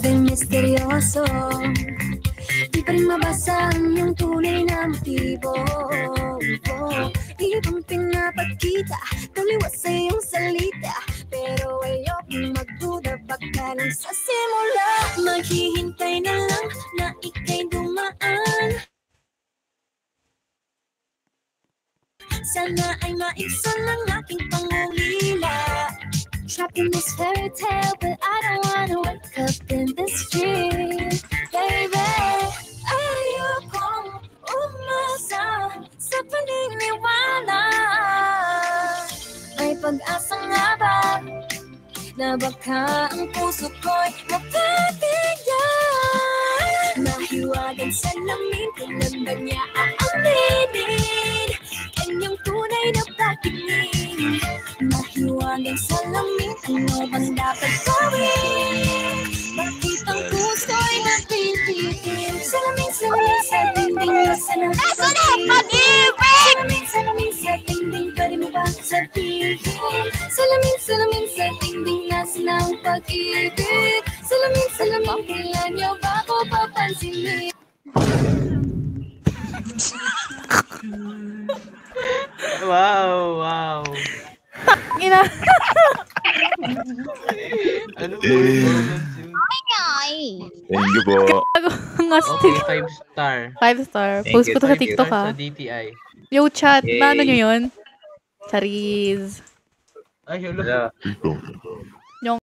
sabing misteryoso, di pa rin mabasa ang iyong tunay na motibo. Ibang pinapakita, taliwas sa iyong salita, pero ayokong magduda, baka lang sa simula. Maghihintay na lang na ika'y dumaan, sana ay maiksan ang aking pangulila. Trapped in this fairy tale, but I don't wanna wake up in this dream. Baby, ayokong umasa sa paniniwala. May pag-asa nga ba na baka ang puso ko'y mapapigyan? Mahiwagang salamin, kailan ba niya aaminin kanyang tunay na pagtingin? Mahiwagang salamin, ano bang dapat gawin? Bakit ang puso'y napipigil? Salamin, salamin sa dingding na sana pag-ibig! Salamin sa dingding, pwede mo ba sabihin? Salamin, salamin sa dingding na sana pag-ibig. Salamin, salamin, kailan niyo ba ako papansinin? Wow. Ina. Ano po yun? Thank you po. Okay, 5 star. 5 star. Thank Post you, ko to sa thank you. TikTok Sa ha. DTI. Yo, chat. Yay. Maano nyo yun? Charis. Ay, hello. Wala.